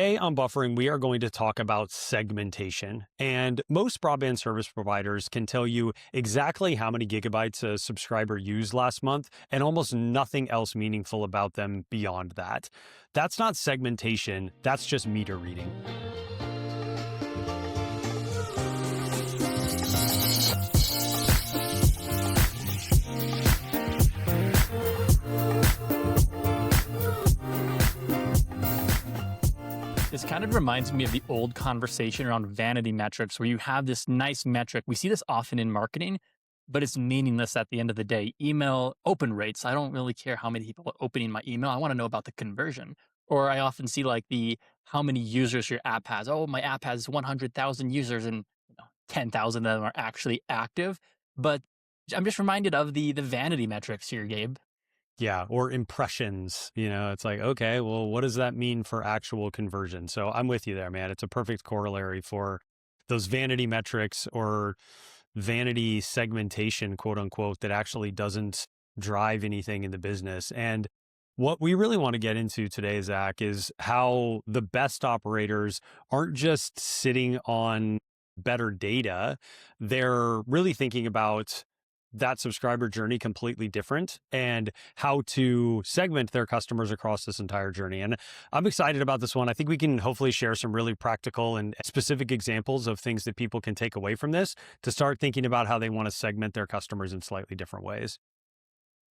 Today on Buffering, we are going to talk about segmentation. And most broadband service providers can tell you exactly how many gigabytes a subscriber used last month and almost nothing else meaningful about them beyond that. That's not segmentation, that's just meter reading. This kind of reminds me of the old conversation around vanity metrics, where you have this nice metric. We see this often in marketing, but it's meaningless at the end of the day. Email open rates. I don't really care how many people are opening my email. I want to know about the conversion. Or I often see like how many users your app has. Oh, my app has 100,000 users and 10,000 of them are actually active. But I'm just reminded of the vanity metrics here, Gabe. Yeah, or impressions. It's like, okay, well, what does that mean for actual conversion? So I'm with you there, man. It's a perfect corollary for those vanity metrics or vanity segmentation, quote unquote, that actually doesn't drive anything in the business. And what we really want to get into today, Zach, is how the best operators aren't just sitting on better data. They're really thinking about that subscriber journey completely different and how to segment their customers across this entire journey. And I'm excited about this one. I think we can hopefully share some really practical and specific examples of things that people can take away from this to start thinking about how they want to segment their customers in slightly different ways.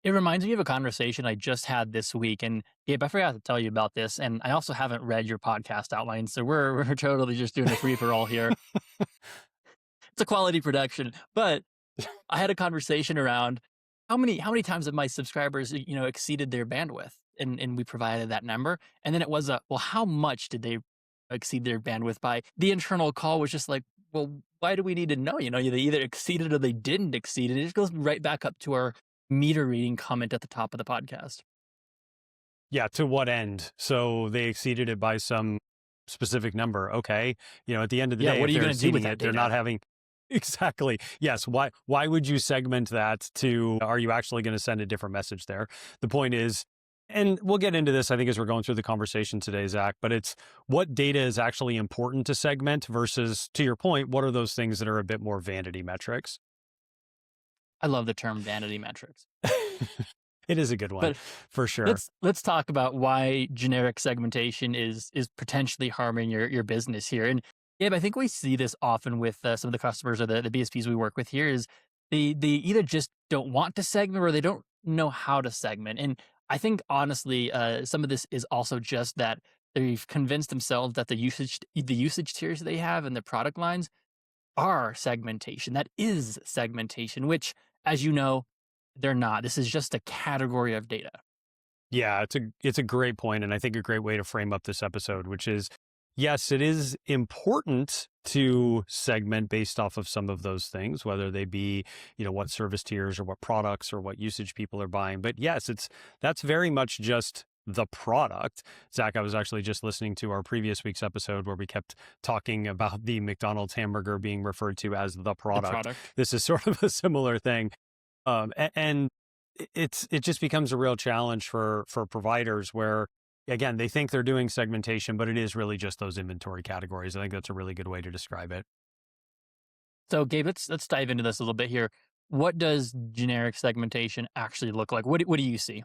It reminds me of a conversation I just had this week. And Gabe, I forgot to tell you about this. And I also haven't read your podcast outline. So we're totally just doing a free for all here. It's a quality production. But I had a conversation around how many times have my subscribers, exceeded their bandwidth, and we provided that number. And then it was how much did they exceed their bandwidth by? The internal call was just like, well, why do we need to know? They either exceeded or they didn't exceed it. It just goes right back up to our meter reading comment at the top of the podcast. Yeah, to what end? So they exceeded it by some specific number. Okay, at the end of the day, what are you going to do with that they're not having. Exactly. Yes. Why would you segment that to, are you actually going to send a different message there? The point is, and we'll get into this, I think, as we're going through the conversation today, Zach, but it's what data is actually important to segment versus, to your point, what are those things that are a bit more vanity metrics? I love the term vanity metrics. It is a good one, but for sure. Let's talk about why generic segmentation is potentially harming your business here. And Gabe, I think we see this often with some of the customers or the BSPs we work with here is they either just don't want to segment or they don't know how to segment. And I think honestly, some of this is also just that they've convinced themselves that the usage tiers they have and the product lines are segmentation. That is segmentation, which, as you know, they're not. This is just a category of data. Yeah, it's a great point, and I think a great way to frame up this episode, which is, yes, it is important to segment based off of some of those things, whether they be, what service tiers or what products or what usage people are buying. But yes, that's very much just the product. Zach, I was actually just listening to our previous week's episode where we kept talking about the McDonald's hamburger being referred to as the product. This is sort of a similar thing. And it just becomes a real challenge for providers where, again, they think they're doing segmentation, but it is really just those inventory categories. I think that's a really good way to describe it. So, Gabe, let's dive into this a little bit here. What does generic segmentation actually look like? What do you see?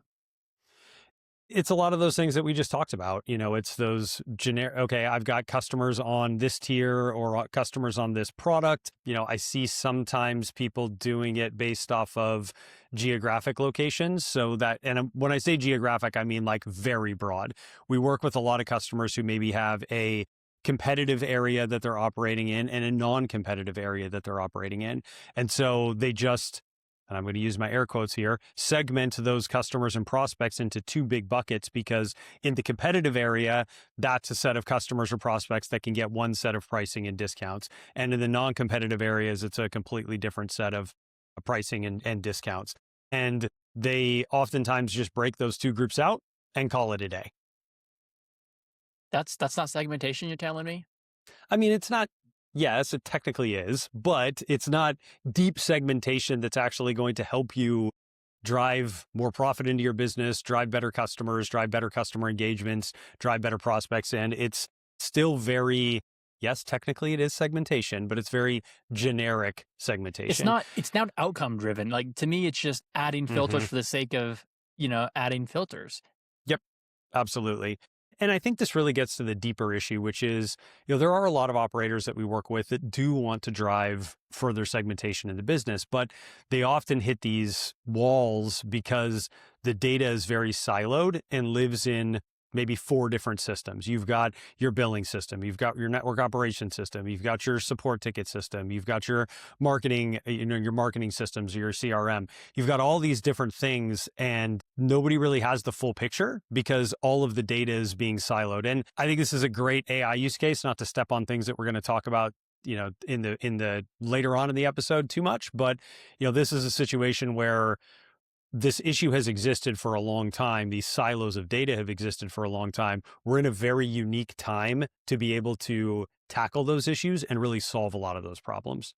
It's a lot of those things that we just talked about. It's those generic, okay, I've got customers on this tier or customers on this product. I see sometimes people doing it based off of geographic locations. So that, and when I say geographic, I mean like very broad. We work with a lot of customers who maybe have a competitive area that they're operating in and a non-competitive area that they're operating in. And so they just, and I'm going to use my air quotes here, segment those customers and prospects into two big buckets, because in the competitive area, that's a set of customers or prospects that can get one set of pricing and discounts. And in the non-competitive areas, it's a completely different set of pricing and discounts. And they oftentimes just break those two groups out and call it a day. That's not segmentation, you're telling me? I mean, it's not. Yes, it technically is, but it's not deep segmentation that's actually going to help you drive more profit into your business, drive better customers, drive better customer engagements, drive better prospects. And it's still very, yes, technically it is segmentation, but it's very generic segmentation. It's not outcome driven. Like to me, it's just adding filters Hmm. for the sake of, adding filters. Yep, absolutely. And I think this really gets to the deeper issue, which is, there are a lot of operators that we work with that do want to drive further segmentation in the business, but they often hit these walls because the data is very siloed and lives in maybe 4 different systems. You've got your billing system, you've got your network operation system, you've got your support ticket system, you've got your marketing, your marketing systems, your CRM. You've got all these different things and nobody really has the full picture because all of the data is being siloed. And I think this is a great AI use case, not to step on things that we're going to talk about in the later on in the episode too much, but this is a situation where this issue has existed for a long time. These silos of data have existed for a long time. We're in a very unique time to be able to tackle those issues and really solve a lot of those problems.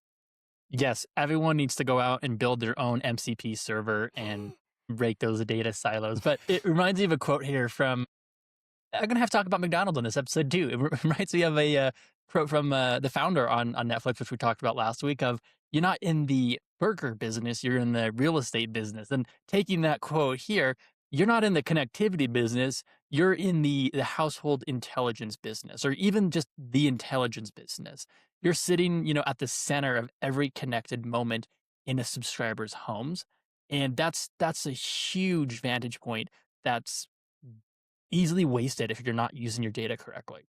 Yes, everyone needs to go out and build their own MCP server and break those data silos. But it reminds me of a quote here from, I'm going to have to talk about McDonald's on this episode too. It reminds me of a quote from the founder on Netflix, which we talked about last week of, you're not in the burger business, you're in the real estate business. And taking that quote here, you're not in the connectivity business, you're in the household intelligence business, or even just the intelligence business. You're sitting, at the center of every connected moment in a subscriber's homes. And that's a huge vantage point that's easily wasted if you're not using your data correctly.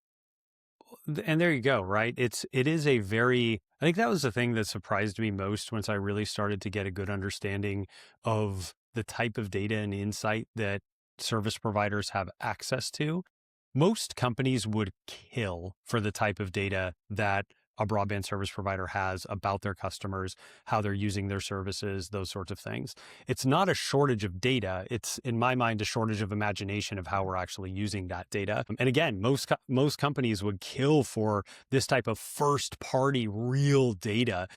And there you go, right? It is a very, I think that was the thing that surprised me most once I really started to get a good understanding of the type of data and insight that service providers have access to. Most companies would kill for the type of data that a broadband service provider has about their customers, how they're using their services, those sorts of things. It's not a shortage of data. It's, in my mind, a shortage of imagination of how we're actually using that data. And again, most companies would kill for this type of first-party real data.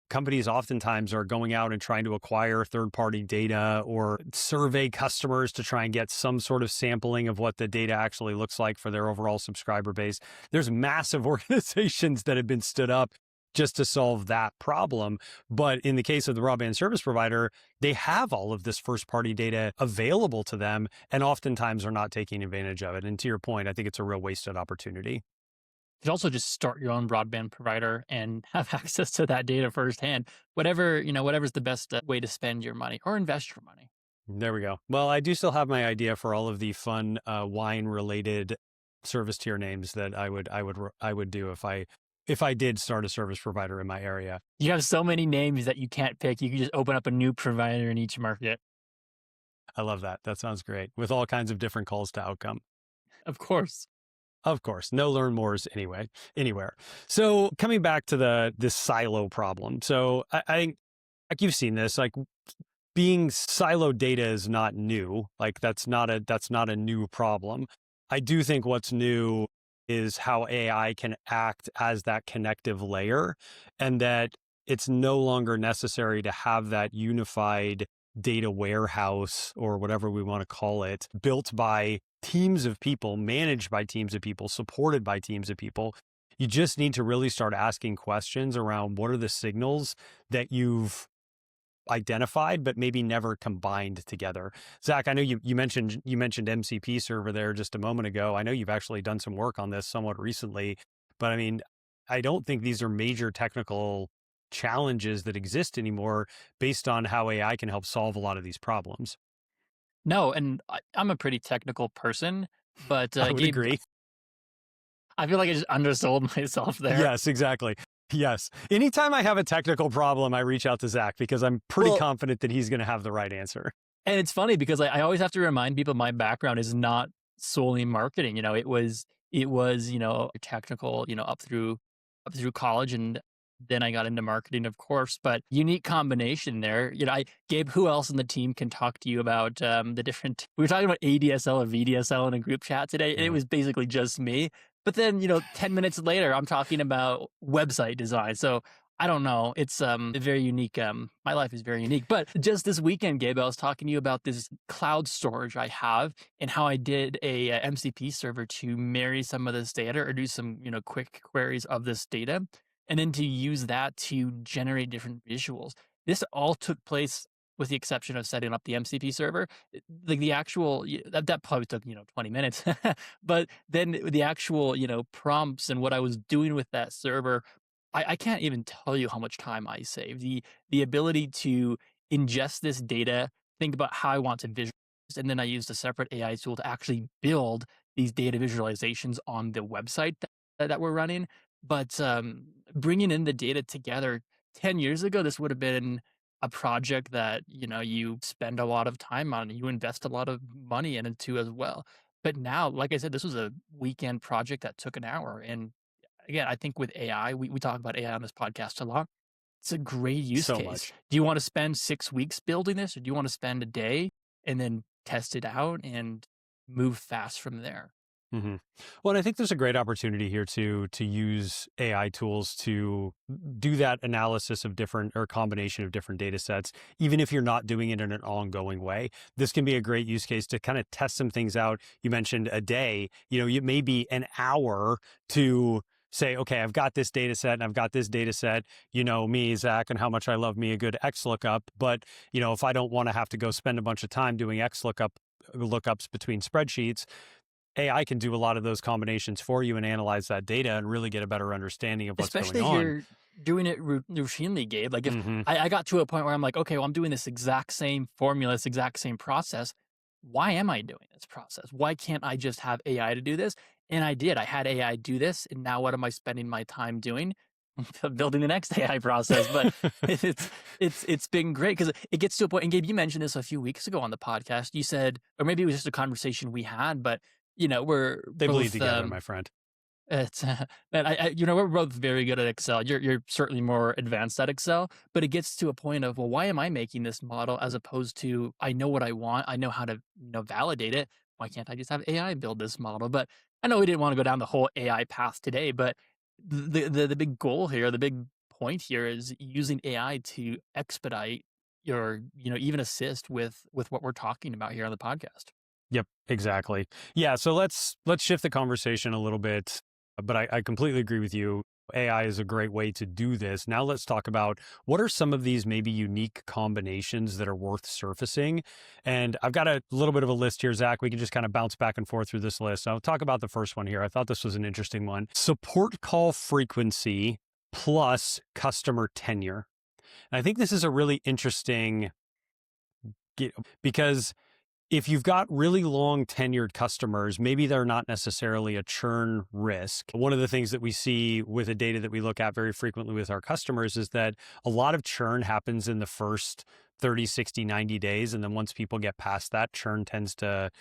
Companies oftentimes are going out and trying to acquire third-party data or survey customers to try and get some sort of sampling of what the data actually looks like for their overall subscriber base. There's massive organizations that have been stood up just to solve that problem. But in the case of the broadband service provider, they have all of this first-party data available to them and oftentimes are not taking advantage of it. And to your point, I think it's a real wasted opportunity. You could also just start your own broadband provider and have access to that data firsthand. Whatever's the best way to spend your money or invest your money. There we go. Well, I do still have my idea for all of the fun wine-related service tier names that I would do if I did start a service provider in my area. You have so many names that you can't pick. You can just open up a new provider in each market. I love that. That sounds great. With all kinds of different calls to outcome. Of course. Of course, no learn mores anywhere. So coming back to this silo problem. So I think, like you've seen this, like being siloed data is not new. Like that's not a new problem. I do think what's new is how AI can act as that connective layer, and that it's no longer necessary to have that unified data warehouse or whatever we want to call it, built by teams of people, managed by teams of people, supported by teams of people. You just need to really start asking questions around what are the signals that you've identified, but maybe never combined together. Zach, I know you mentioned MCP server there just a moment ago. I know you've actually done some work on this somewhat recently, but I mean, I don't think these are major technical challenges that exist anymore based on how AI can help solve a lot of these problems. No, and I'm a pretty technical person, but I would Gabe, agree. I feel like I just undersold myself there. Yes, exactly. Yes. Anytime I have a technical problem, I reach out to Zach because I'm pretty confident that he's going to have the right answer. And it's funny because I always have to remind people my background is not solely marketing. It was technical, up through college, and then I got into marketing, of course. But unique combination there. Gabe, who else in the team can talk to you about the different? We were talking about ADSL or VDSL in a group chat today, and it was basically just me. But then, 10 minutes later, I'm talking about website design. So I don't know. It's a very unique. My life is very unique. But just this weekend, Gabe, I was talking to you about this cloud storage I have and how I did a MCP server to marry some of this data or do some quick queries of this data, and then to use that to generate different visuals. This all took place with the exception of setting up the MCP server. Like the actual that probably took 20 minutes, but then the actual prompts and what I was doing with that server I can't even tell you how much time I saved. The ability to ingest this data, think about how I want to visualize, and then I used a separate AI tool to actually build these data visualizations on the website that we're running. But bringing in the data together 10 years ago, this would have been a project that you spend a lot of time on, you invest a lot of money into as well. But now, like I said, this was a weekend project that took an hour, and again, I think with AI, we talk about AI on this podcast a lot. It's a great use So case. much. Do you want to spend 6 weeks building this, or do you want to spend a day and then test it out and move fast from there? hmm Well, and I think there's a great opportunity here to use AI tools to do that analysis of different or combination of different data sets, even if you're not doing it in an ongoing way. This can be a great use case to kind of test some things out. You mentioned a day, it may be an hour to say, okay, I've got this data set and I've got this data set, me, Zach, and how much I love me a good XLOOKUP. But, if I don't want to have to go spend a bunch of time doing lookups between spreadsheets, AI can do a lot of those combinations for you and analyze that data and really get a better understanding of what's Especially going if on. you're doing it routinely, Gabe. Like if hmm I got to a point where I'm like, okay, well, I'm doing this exact same formula, this exact same process. Why am I doing this process? Why can't I just have AI to do this? And I did. I had AI do this, and now what am I spending my time doing? Building the next AI process. But it's been great because it gets to a point. And Gabe, you mentioned this a few weeks ago on the podcast. You said, or maybe it was just a conversation we had, but we're They bleed both together, my friend. it's man, we're both very good at Excel. You're certainly more advanced at Excel, but it gets to a point of, well, why am I making this model as opposed to I know what I want, I know how to validate it. Why can't I just have AI build this model? But I know we didn't want to go down the whole AI path today, but the big goal here, the big point here is using AI to expedite your even assist with what we're talking about here on the podcast. Yep, exactly. Yeah, so let's shift the conversation a little bit, but I completely agree with you. AI is a great way to do this. Now let's talk about what are some of these maybe unique combinations that are worth surfacing. And I've got a little bit of a list here, Zach. We can just kind of bounce back and forth through this list. I'll talk about the first one here. I thought this was an interesting one. Support call frequency plus customer tenure. And I think this is a really interesting because if you've got really long tenured customers, maybe they're not necessarily a churn risk. One of the things that we see with the data that we look at very frequently with our customers is that a lot of churn happens in the first 30, 60, 90 days. And then once people get past that, churn tends to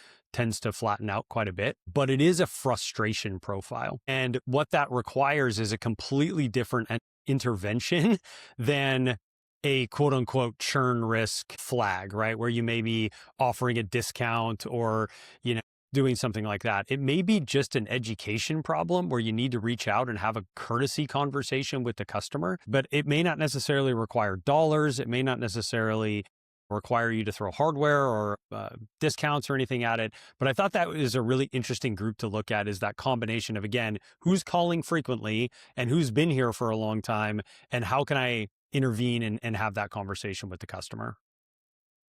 flatten out quite a bit. But it is a frustration profile. And what that requires is a completely different intervention than a quote unquote churn risk flag, right? Where you may be offering a discount or, doing something like that. It may be just an education problem where you need to reach out and have a courtesy conversation with the customer, but it may not necessarily require dollars. It may not necessarily require you to throw hardware or discounts or anything at it. But I thought that is a really interesting group to look at, is that combination of, again, who's calling frequently and who's been here for a long time, and how can I intervene and have that conversation with the customer.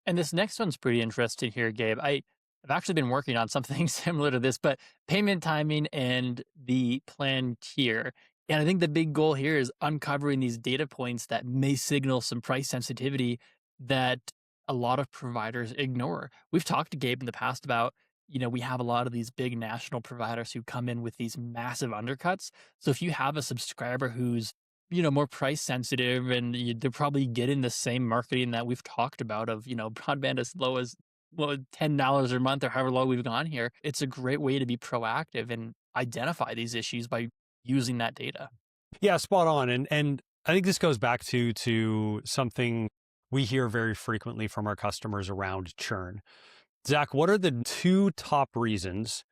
And this next one's pretty interesting here, Gabe. I've actually been working on something similar to this, but payment timing and the plan tier. And I think the big goal here is uncovering these data points that may signal some price sensitivity that a lot of providers ignore. We've talked to Gabe in the past about, we have a lot of these big national providers who come in with these massive undercuts. So if you have a subscriber who's more price sensitive, and they're probably getting the same marketing that we've talked about of, broadband as low as $10 a month or however low we've gone here. It's a great way to be proactive and identify these issues by using that data. Yeah, spot on. And I think this goes back to something we hear very frequently from our customers around churn. Zach, what are the two top reasons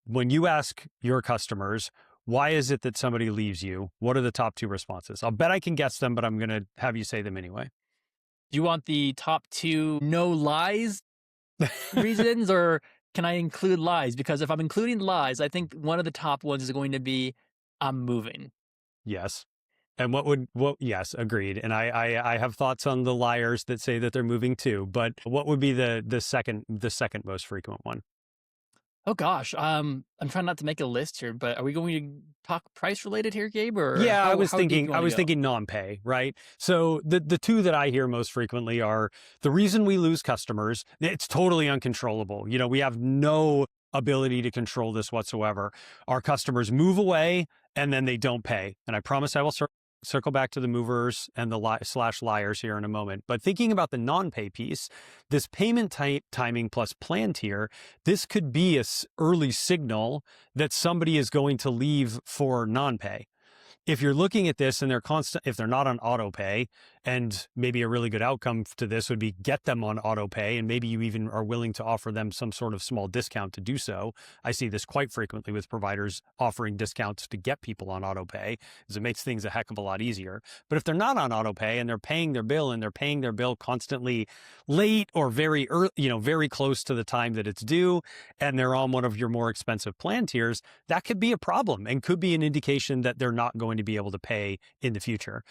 when you ask your customers, Why is it that somebody leaves you? What are the top 2 responses? I'll bet I can guess them, but I'm going to have you say them anyway. Do you want the top 2 no lies reasons, or can I include lies? Because if I'm including lies, I think one of the top ones is going to be I'm moving. Yes. And yes, agreed. And I have thoughts on the liars that say that they're moving too, but what would be the second most frequent one? Oh gosh, I'm trying not to make a list here, but are we going to talk price related here, Gabe, or Yeah, how deep you I want to was go? thinking non-pay, right? So the 2 that I hear most frequently are the reason we lose customers, it's totally uncontrollable. We have no ability to control this whatsoever. Our customers move away and then they don't pay. And I promise I will circle back to the movers and the liars here in a moment. But thinking about the non-pay piece, this payment timing plus plan tier, this could be a early signal that somebody is going to leave for non-pay. If you're looking at this and if they're not on auto pay, and maybe a really good outcome to this would be get them on auto pay, and maybe you even are willing to offer them some sort of small discount to do so. I see this quite frequently with providers offering discounts to get people on auto pay, because it makes things a heck of a lot easier. But if they're not on auto pay and they're paying their bill and they're paying their bill constantly late or very early, very close to the time that it's due, and they're on one of your more expensive plan tiers, that could be a problem and could be an indication that they're not going to be able to pay in the future.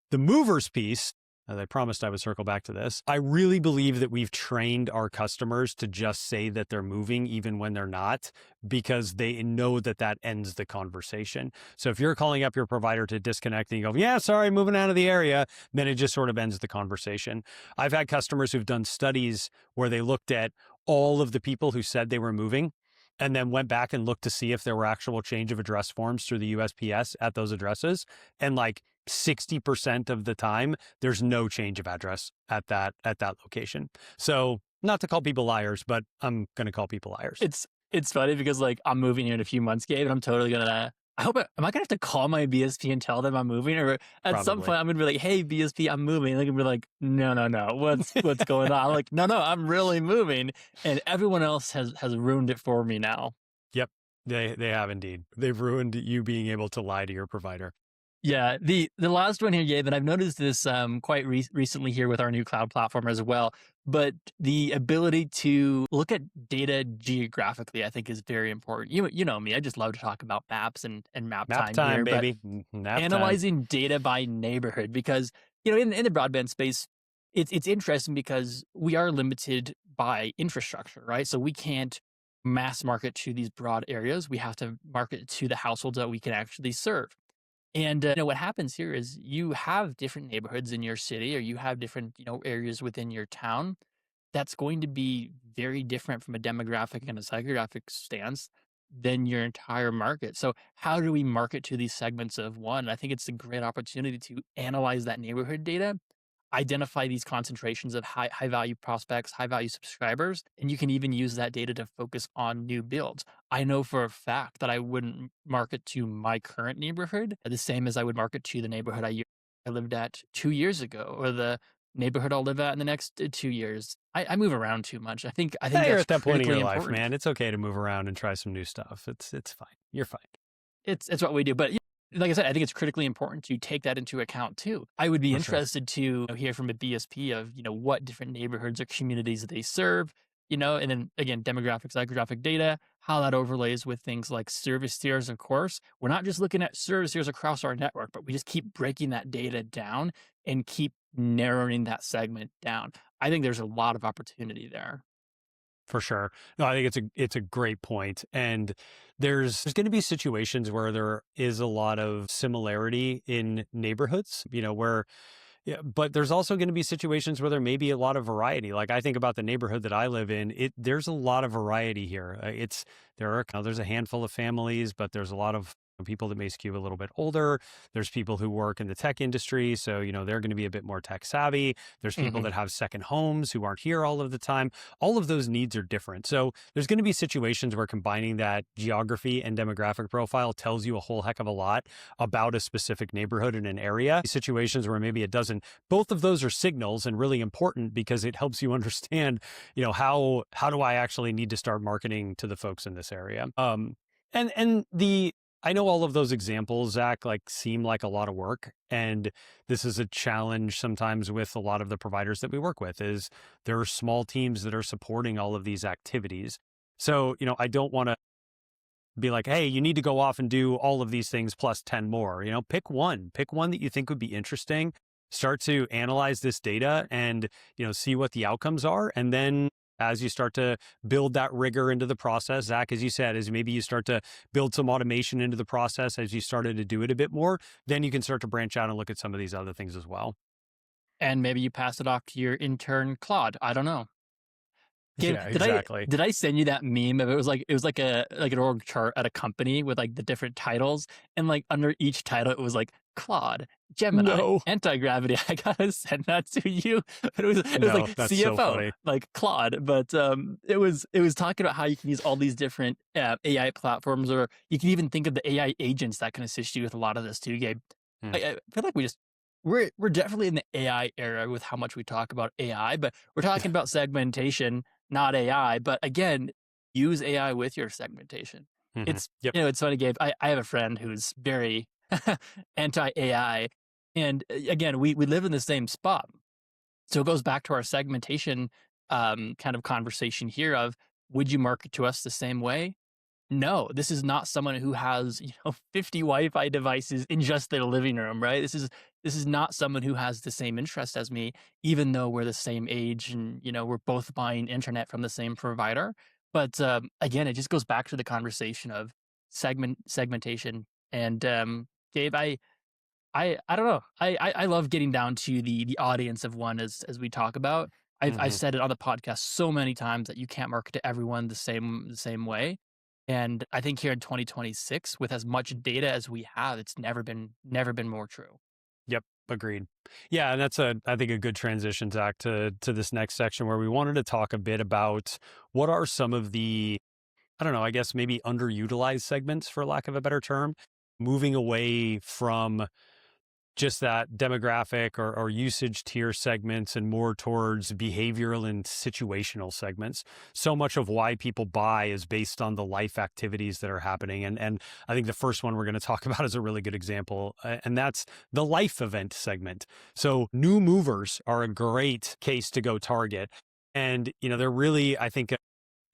The movers piece, as I promised I would circle back to this, I really believe that we've trained our customers to just say that they're moving even when they're not, because they know that that ends the conversation. So if you're calling up your provider to disconnect and you go, yeah, sorry, moving out of the area, then it just sort of ends the conversation. I've had customers who've done studies where they looked at all of the people who said they were moving and then went back and looked to see if there were actual change of address forms through the USPS at those addresses. And like 60% of the time, there's no change of address at that location. So not to call people liars, but I'm going to call people liars. It's funny because like I'm moving here in a few months, Gabe, and I'm totally gonna. Am I gonna have to call my BSP and tell them I'm moving, or at some Probably. point I'm gonna be like, "Hey BSP, I'm moving." And they're gonna be like, "No, what's going on?" I'm like, "No, I'm really moving," and everyone else has ruined it for me now. Yep, they have indeed. They've ruined you being able to lie to your provider. Yeah, the last one here, Gabe, and I've noticed this quite recently here with our new cloud platform as well. But the ability to look at data geographically, I think, is very important. You know me, I just love to talk about maps and map time here, baby. Nap time. analyzing data by neighborhood, because in the broadband space, it's interesting because we are limited by infrastructure, right? So we can't mass market to these broad areas. We have to market to the households that we can actually serve. And what happens here is you have different neighborhoods in your city, or you have different areas within your town. That's going to be very different from a demographic and a psychographic stance than your entire market. So how do we market to these segments of one? I think it's a great opportunity to analyze that neighborhood data, identify these concentrations of high value prospects, high value subscribers, and you can even use that data to focus on new builds. I know for a fact that I wouldn't market to my current neighborhood the same as I would market to the neighborhood I lived at 2 years ago, or the neighborhood I'll live at in the next 2 years. I move around too much. I think You're that's at that point in critically your life, important. man. It's okay to move around and try some new stuff. It's fine. You're fine. It's what we do. But like I said, I think it's critically important to take that into account too. I would be For sure. interested to hear from a BSP of, what different neighborhoods or communities they serve, and then again, demographic, psychographic data, how that overlays with things like service tiers, of course. We're not just looking at service tiers across our network, but we just keep breaking that data down and keep narrowing that segment down. I think there's a lot of opportunity there. For sure. No, I think it's a great point. And there's going to be situations where there is a lot of similarity in neighborhoods, where yeah, but there's also going to be situations where there may be a lot of variety. Like I think about the neighborhood that I live in, there's a lot of variety here. There's a handful of families, but there's a lot of people that may skew a little bit older. There's people who work in the tech industry, so they're going to be a bit more tech savvy. There's people that have second homes who aren't here all of the time. All of those needs are different. So there's going to be situations where combining that geography and demographic profile tells you a whole heck of a lot about a specific neighborhood in an area. Situations where maybe it doesn't. Both of those are signals and really important because it helps you understand, how do I actually need to start marketing to the folks in this area. And the I know all of those examples, Zach, like seem like a lot of work. And this is a challenge sometimes with a lot of the providers that we work with is there are small teams that are supporting all of these activities. So, I don't want to be like, hey, you need to go off and do all of these things plus 10 more. Pick one that you think would be interesting. Start to analyze this data and, see what the outcomes are. And then as you start to build that rigor into the process, Zach, as you said, as maybe you start to build some automation into the process as you started to do it a bit more, then you can start to branch out and look at some of these other things as well. And maybe you pass it off to your intern, Claude. I don't know. Gabe, Yeah, exactly. did I send you that meme of it was like an org chart at a company with like the different titles, and like under each title it was like Claude, Gemini, No. Anti-gravity. I gotta send that to you. But it was No, like that's so CFO, funny. like Claude. But it was talking about how you can use all these different AI platforms, or you can even think of the AI agents that can assist you with a lot of this too, Gabe. Hmm. I feel like we're definitely in the AI era with how much we talk about AI, but we're talking about segmentation, not AI. But again, use AI with your segmentation. Mhm. It's Yep. it's funny, Gabe. I have a friend who's very anti AI, and again, we live in the same spot. So it goes back to our segmentation kind of conversation here of would you market to us the same way? No, this is not someone who has, 50 Wi-Fi devices in just their living room, right? This is not someone who has the same interest as me, even though we're the same age and, we're both buying internet from the same provider. But again, it just goes back to the conversation of segmentation. And Gabe, I don't know. I love getting down to the audience of one as we talk about. I've Mhm. said it on the podcast so many times that you can't market to everyone the same way. And I think here in 2026, with as much data as we have, it's never been more true. Yep, agreed. Yeah, and that's I think a good transition, Zach, to this next section where we wanted to talk a bit about what are some of the, I don't know, I guess maybe underutilized segments, for lack of a better term, moving away from just that demographic or usage tier segments and more towards behavioral and situational segments. So much of why people buy is based on the life activities that are happening. And I think the first one we're going to talk about is a really good example, and that's the life event segment. So new movers are a great case to go target. And, they're really, I think,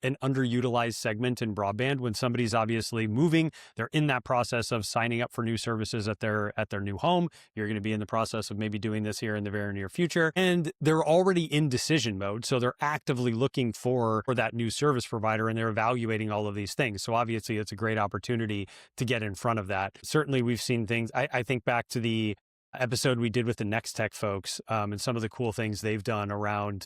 an underutilized segment in broadband when somebody's obviously moving. They're in that process of signing up for new services at their new home. You're going to be in the process of maybe doing this here in the very near future. And they're already in decision mode. So they're actively looking for that new service provider and they're evaluating all of these things. So obviously it's a great opportunity to get in front of that. Certainly we've seen things. I think back to the episode we did with the Next Tech folks and some of the cool things they've done around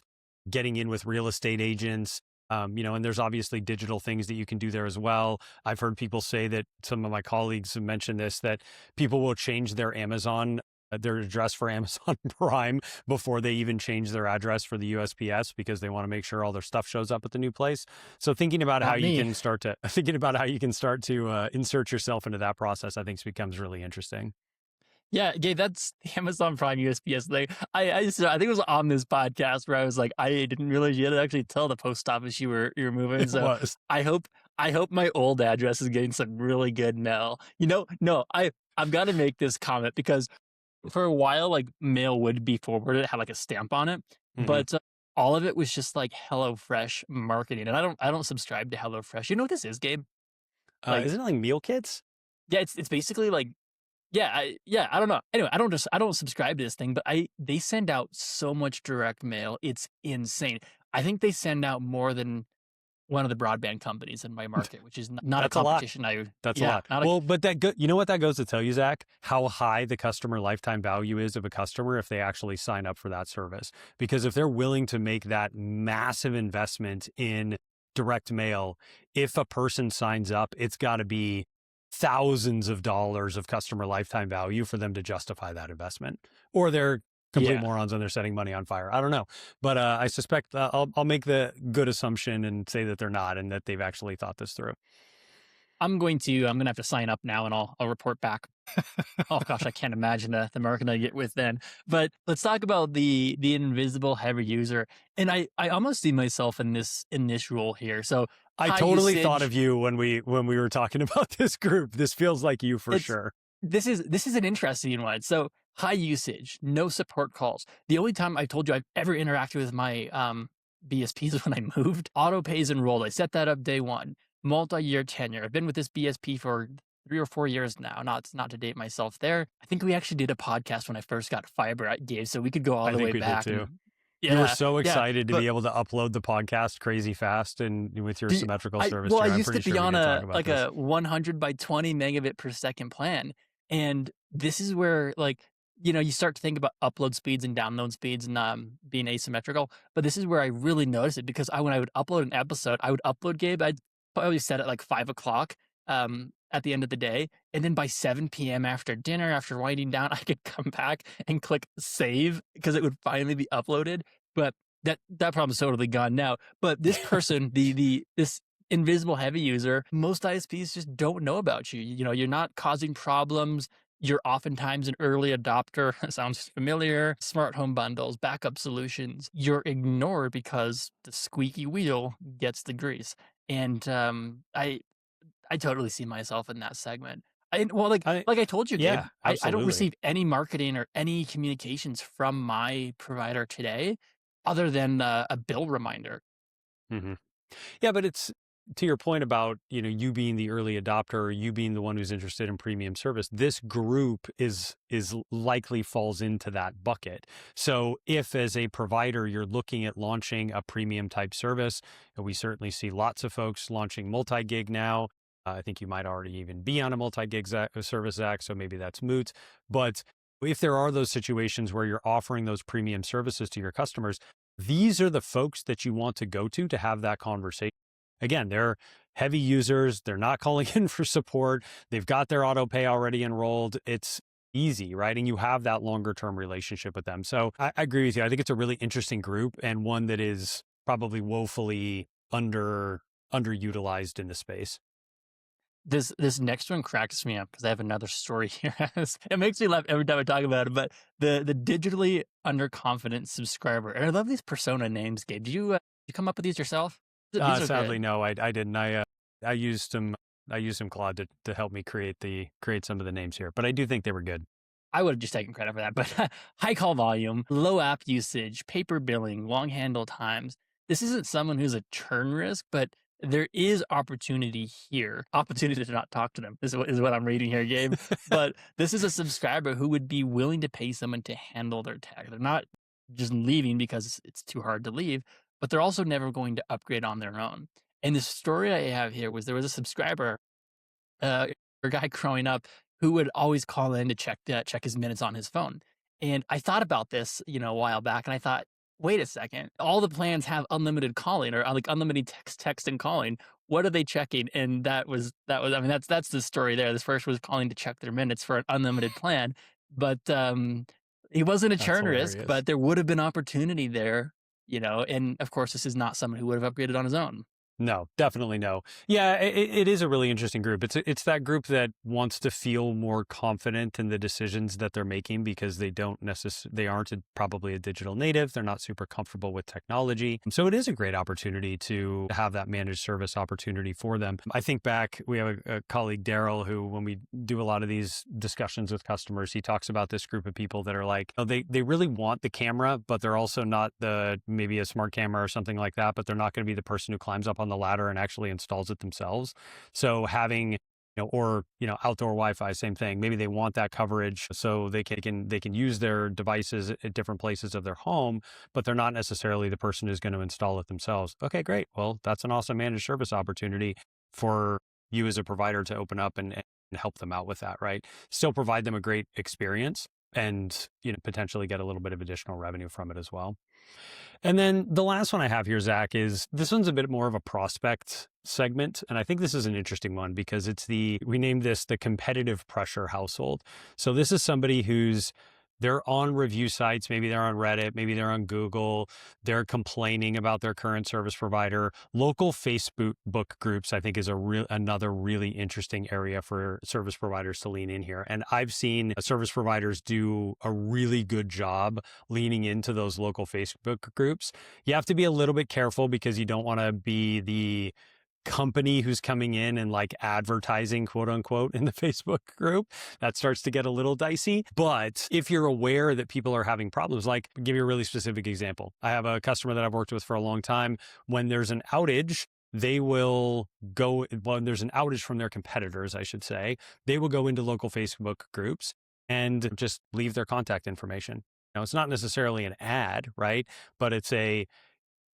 getting in with real estate agents. And there's obviously digital things that you can do there as well. I've heard people say that some of my colleagues have mentioned this, that people will change their their address for Amazon Prime before they even change their address for the USPS because they want to make sure all their stuff shows up at the new place. So thinking about how Not you me. can start to insert yourself into that process, I think becomes really interesting. Yeah, Gabe, that's the Amazon Prime USPS thing. I think it was on this podcast where I was like, I didn't realize you had to actually tell the post office you were moving. It So was. I hope my old address is getting some really good mail. No, I've got to make this comment because for a while, like mail would be forwarded, it had like a stamp on it, Mhm. but all of it was just like HelloFresh marketing, and I don't subscribe to HelloFresh. You know what this is, Gabe? Like, Isn't it like meal kits? yeah, it's basically like I don't know. Anyway, I don't subscribe to this thing, but they send out so much direct mail. It's insane. I think they send out more than one of the broadband companies in my market, which is not a That's a lot. competition. That's a lot. Not a Well, but you know what that goes to tell you, Zach? How high the customer lifetime value is of a customer if they actually sign up for that service. Because if they're willing to make that massive investment in direct mail, if a person signs up, it's got to be thousands of dollars of customer lifetime value for them to justify that investment. Or they're complete yeah. morons and they're setting money on fire. I don't know. But I suspect I'll make the good assumption and say that they're not and that they've actually thought this through. I'm gonna have to sign up now, and I'll report back. Oh gosh, I can't imagine the market I get with then. But let's talk about the invisible heavy user. And I almost see myself in this role here. So I high totally thought of usage. you when we were talking about this group. This feels like you for It's sure. this is an interesting one. So high usage, no support calls. The only time I told you I've ever interacted with my BSP is when I moved. Auto pays enrolled. I set that up day one. Multi-year tenure. I've been with this BSP for 3 or 4 years now. Not to date myself there. I think we actually did a podcast when I first got fiber at Gabe, so we could go all I the way think we did back. too. And You were yeah, so yeah. excited to But be able to upload the podcast crazy fast and with your the symmetrical I service well, I tier. I'm used pretty to be sure we on did talk a about like this. a 100 by 20 megabit per second plan, and this is where you start to think about upload speeds and download speeds and being asymmetrical. But this is where I really noticed it because when I would upload an episode, I would upload Gabe. I'd probably set it like 5 o'clock at the end of the day, and then by 7 p.m. after dinner, after winding down, I could come back and click save because it would finally be uploaded. But that problem's totally gone now. But this person, this invisible heavy user, most ISPs just don't know about you. You're not causing problems. You're oftentimes an early adopter. Sounds familiar. Smart home bundles, backup solutions. You're ignored because the squeaky wheel gets the grease. And I totally see myself in that segment. Well, I like I told you, Gabe, yeah, I don't absolutely. receive any marketing or any communications from my provider today, other than a bill reminder. hmm Yeah, but it's to your point about, you being the early adopter, or you being the one who's interested in premium service. This group is likely falls into that bucket. So if as a provider you're looking at launching a premium type service, and we certainly see lots of folks launching multi-gig now. I think you might already even be on a multi-gig service, Zach, so maybe that's moot. But if there are those situations where you're offering those premium services to your customers, these are the folks that you want to go to have that conversation. Again, they're heavy users. They're not calling in for support. They've got their auto pay already enrolled. It's easy, right? And you have that longer term relationship with them. So I agree with you. I think it's a really interesting group and one that is probably woefully underutilized in the space. This next one cracks me up because I have another story here. It makes me laugh every time I talk about it. But the digitally underconfident subscriber, and I love these persona names. Gabe, did you come up with these yourself? These are Sadly, good. no, I didn't. I used some Claude to help me create some of the names here, but I do think they were good. I would have just taken credit for that. But high call volume, low app usage, paper billing, long handle times. This isn't someone who's a churn risk, but there is opportunity here. Opportunity to not talk to them is what I'm reading here, Gabe. But this is a subscriber who would be willing to pay someone to handle their tech. They're not just leaving because it's too hard to leave, but they're also never going to upgrade on their own. And the story I have here was there was a subscriber, a guy growing up who would always call in to check his minutes on his phone. And I thought about this, a while back, and I thought, wait a second, all the plans have unlimited calling or like unlimited text and calling. What are they checking? And I mean, that's the story there. This first was calling to check their minutes for an unlimited plan, but he wasn't a That's churn risk, hilarious. but there would have been opportunity there, and of course, this is not someone who would have upgraded on his own. No, definitely no. Yeah, it is a really interesting group. It's that group that wants to feel more confident in the decisions that they're making because they aren't probably a digital native. They're not super comfortable with technology. So it is a great opportunity to have that managed service opportunity for them. I think back, we have a colleague, Daryl, who when we do a lot of these discussions with customers, he talks about this group of people that are like, oh, they really want the camera, but they're also not maybe a smart camera or something like that, but they're not going to be the person who climbs up on the ladder and actually installs it themselves. So having, outdoor Wi-Fi, same thing. Maybe they want that coverage so they can use their devices at different places of their home, but they're not necessarily the person who's going to install it themselves. Okay, great. Well, that's an awesome managed service opportunity for you as a provider to open up and help them out with that, right? Still provide them a great experience and, potentially get a little bit of additional revenue from it as well. And then the last one I have here, Zach, is this one's a bit more of a prospect segment. And I think this is an interesting one because we named this the competitive pressure household. So this is somebody they're on review sites. Maybe they're on Reddit. Maybe they're on Google. They're complaining about their current service provider. Local Facebook groups, I think, is another really interesting area for service providers to lean in here. And I've seen service providers do a really good job leaning into those local Facebook groups. You have to be a little bit careful because you don't want to be company who's coming in and like advertising, quote unquote, in the Facebook group, that starts to get a little dicey. But if you're aware that people are having problems, like I'll give you a really specific example. I have a customer that I've worked with for a long time. When there's an outage, they will go, when there's an outage from their competitors, I should say, they will go into local Facebook groups and just leave their contact information. Now, it's not necessarily an ad, right? But it's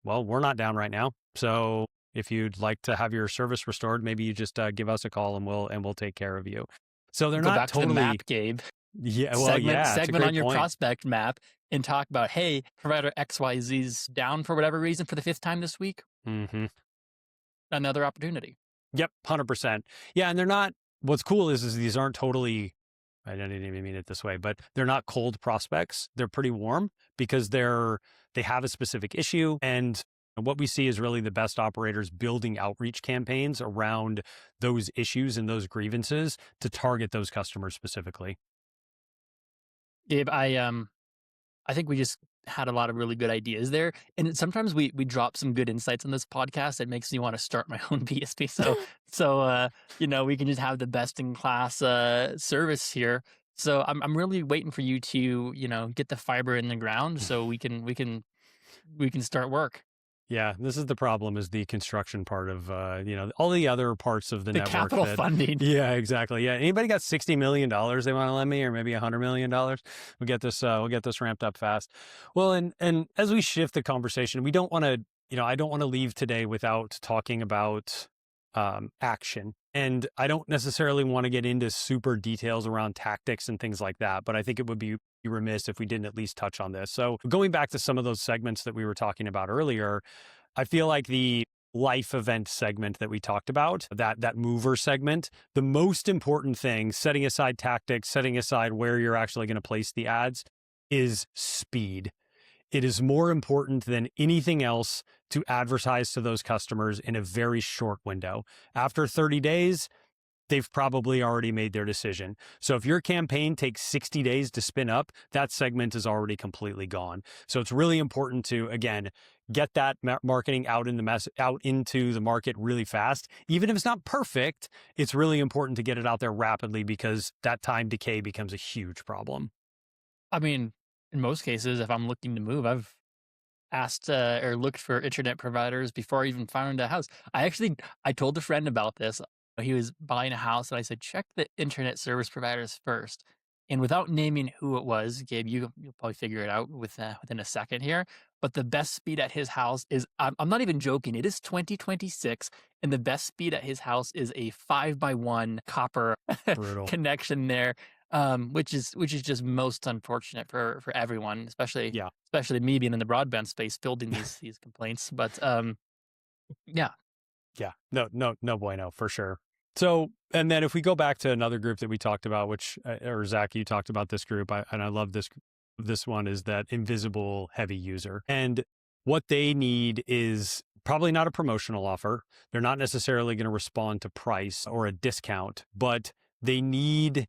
well, we're not down right now. So if you'd like to have your service restored, maybe you just give us a call and we'll take care of you. So they're Go not back to the totally, map, Gabe. yeah, well, yeah, it's a Segment great on your point. prospect map and talk about, hey, provider XYZ's down for whatever reason for the 5th time this week. Mm-hmm. Another opportunity. Yep, 100%. Yeah, and they're not. What's cool is these aren't totally. I didn't even mean it this way, but they're not cold prospects. They're pretty warm because they have a specific issue. And what we see is really the best operators building outreach campaigns around those issues and those grievances to target those customers specifically. Gabe, I think we just had a lot of really good ideas there. And sometimes we drop some good insights on this podcast. It makes me want to start my own BSP. So we can just have the best in class service here. So I'm really waiting for you to, get the fiber in the ground so we can start work. Yeah, this is the problem, is the construction part of, all the other parts of the network. Capital funding. Yeah, exactly. Yeah. Anybody got $60 million they want to lend me, or maybe $100 million? We'll get this ramped up fast. Well, and as we shift the conversation, we don't want to, I don't want to leave today without talking about action. And I don't necessarily want to get into super details around tactics and things like that, but I think it would be remiss if we didn't at least touch on this. So going back to some of those segments that we were talking about earlier, I feel like the life event segment that we talked about, that mover segment, the most important thing, setting aside tactics, setting aside where you're actually going to place the ads, is speed. It is more important than anything else to advertise to those customers in a very short window. After 30 days, they've probably already made their decision. So if your campaign takes 60 days to spin up, that segment is already completely gone. So it's really important to, again, get that marketing out into the market really fast. Even if it's not perfect, it's really important to get it out there rapidly, because that time decay becomes a huge problem. I mean, in most cases, if I'm looking to move, I've asked or looked for internet providers before I even found a house. I told a friend about this. He was buying a house, and I said, check the internet service providers first. And without naming who it was, Gabe, you'll probably figure it out within a second here. But the best speed at his house is, I'm not even joking, it is 2026, and the best speed at his house is a 5x1 copper connection there. Which is just most unfortunate for everyone, especially me being in the broadband space fielding these complaints. But yeah, no bueno, for sure. So, and then if we go back to another group that we talked about, which or Zach, you talked about this group, and I love this one, is that invisible heavy user, and what they need is probably not a promotional offer. They're not necessarily going to respond to price or a discount, but they need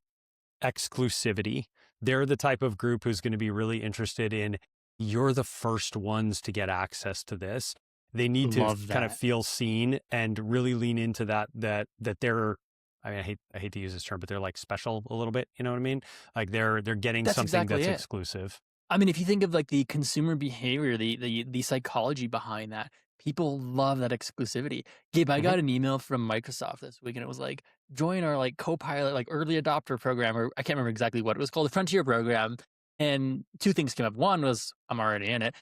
exclusivity. They're the type of group who's going to be really interested in, you're the first ones to get access to this. They need to kind of feel seen and really lean into that they're, I mean, I hate to use this term, but they're like special a little bit. You know what I mean? Like they're getting something that's exclusive. I mean, if you think of like the consumer behavior, the psychology behind that, people love that exclusivity. Gabe, I got an email from Microsoft this week, and it was like, join our like Copilot, like early adopter program, or I can't remember exactly what it was called, the Frontier program. And 2 things came up. One was, I'm already in it.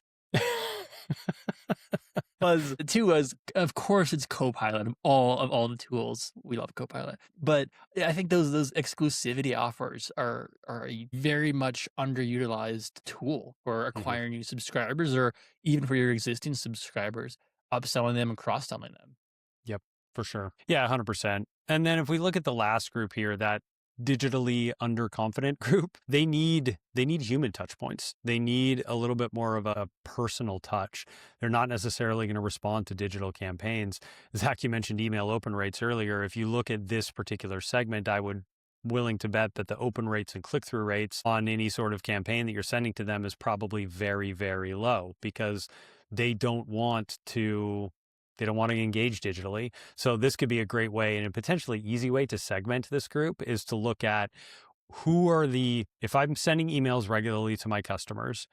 Two was, of course, it's Copilot. Of all the tools, we love Copilot. But I think those exclusivity offers are a very much underutilized tool for acquiring new subscribers, or even for your existing subscribers, upselling them and cross-selling them. Yep, for sure. Yeah, 100%. And then if we look at the last group here, that digitally underconfident group, they need human touch points. They need a little bit more of a personal touch. They're not necessarily going to respond to digital campaigns. Zach, you mentioned email open rates earlier. If you look at this particular segment, I would willing to bet that the open rates and click-through rates on any sort of campaign that you're sending to them is probably very, very low, because they don't want to They don't want to engage digitally. So this could be a great way and a potentially easy way to segment this group is to look at if I'm sending emails regularly to my customers,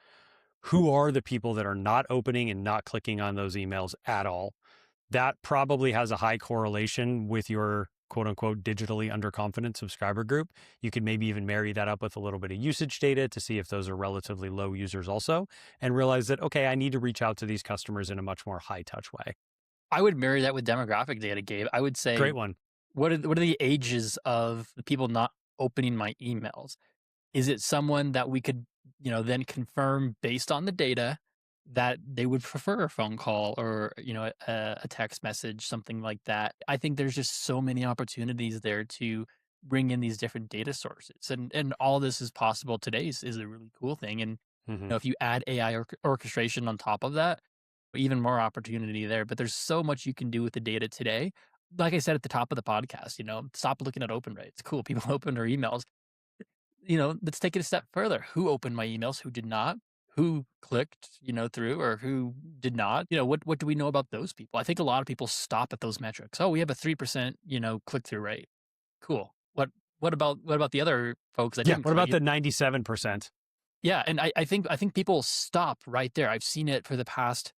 who are the people that are not opening and not clicking on those emails at all? That probably has a high correlation with your quote unquote digitally underconfident subscriber group. You could maybe even marry that up with a little bit of usage data to see if those are relatively low users also, and realize that, okay, I need to reach out to these customers in a much more high touch way. I would marry that with demographic data, Gabe. I would say, Great one. what are the ages of the people not opening my emails? Is it someone that we could, then confirm based on the data that they would prefer a phone call or, a text message, something like that? I think there's just so many opportunities there to bring in these different data sources. And all this is possible today is a really cool thing. And if you add AI orchestration on top of that, even more opportunity there. But there's so much you can do with the data today. Like I said at the top of the podcast, stop looking at open rates. Cool. People open their emails. Let's take it a step further. Who opened my emails? Who did not? Who clicked, through, or who did not? What do we know about those people? I think a lot of people stop at those metrics. Oh, we have a 3%, click-through rate. Cool. What about the other folks that didn't? What about the 97%? Yeah, and I think people stop right there. I've seen it for the past,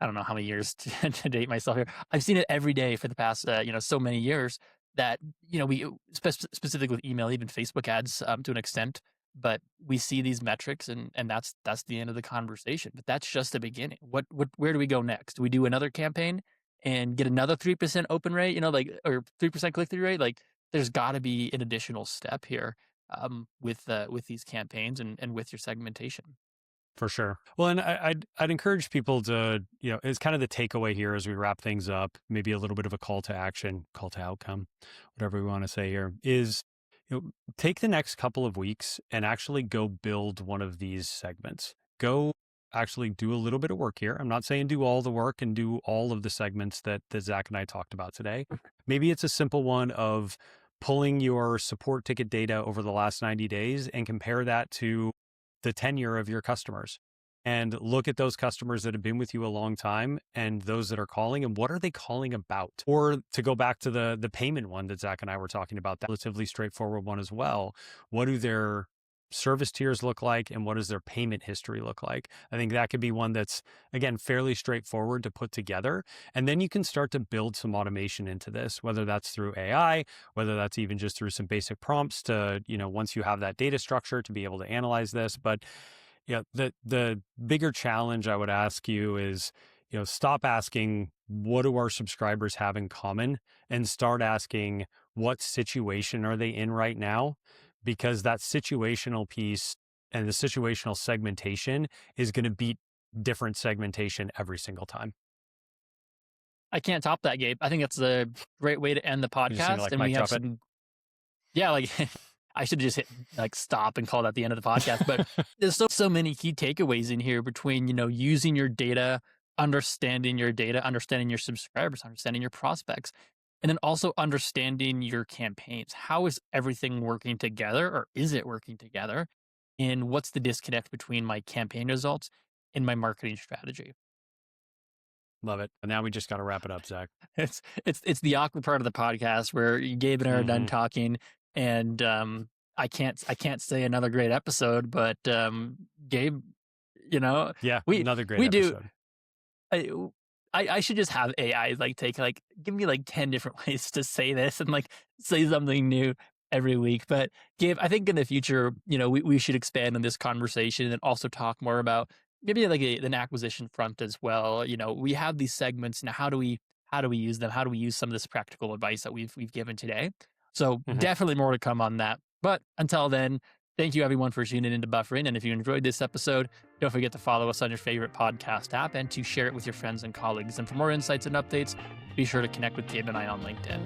I don't know how many years to date myself here. I've seen it every day for the past, so many years that, we specifically with email, even Facebook ads to an extent, but we see these metrics and that's the end of the conversation. But that's just the beginning. Where do we go next? Do we do another campaign and get another 3% open rate, or 3% click-through rate? Like there's got to be an additional step here with these campaigns and with your segmentation. For sure. Well, and I'd encourage people to, it's kind of the takeaway here as we wrap things up, maybe a little bit of a call to action, call to outcome, whatever we want to say here, is take the next couple of weeks and actually go build one of these segments. Go actually do a little bit of work here. I'm not saying do all the work and do all of the segments that Zach and I talked about today. Maybe it's a simple one of pulling your support ticket data over the last 90 days and compare that to the tenure of your customers and look at those customers that have been with you a long time and those that are calling, and what are they calling about? Or to go back to the payment one that Zach and I were talking about, that relatively straightforward one as well. What do their service tiers look like and what does their payment history look like? I think that could be one that's, again, fairly straightforward to put together. And then you can start to build some automation into this, whether that's through AI, whether that's even just through some basic prompts to, once you have that data structure to be able to analyze this. But the bigger challenge I would ask you is, stop asking, what do our subscribers have in common? And start asking, what situation are they in right now? Because that situational piece and the situational segmentation is going to beat different segmentation every single time. I can't top that, Gabe. I think that's a great way to end the podcast. And we have some, I should just hit stop and call that the end of the podcast. But there's so many key takeaways in here between, using your data, understanding your subscribers, understanding your prospects, and then also understanding your campaigns. How is everything working together, or is it working together? And what's the disconnect between my campaign results and my marketing strategy? Love it. And now we just got to wrap it up, Zach. It's the awkward part of the podcast where Gabe and I are done talking, and I can't say another great episode, but Gabe, another great episode. I should just have AI give me 10 different ways to say this and say something new every week. But Gabe, I think in the future, we should expand on this conversation and also talk more about maybe an acquisition front as well. We have these segments now. How do we use them? How do we use some of this practical advice that we've given today? So definitely more to come on that. But until then, thank you everyone for tuning into Buffering. And if you enjoyed this episode, don't forget to follow us on your favorite podcast app and to share it with your friends and colleagues. And for more insights and updates, be sure to connect with Gabe and I on LinkedIn.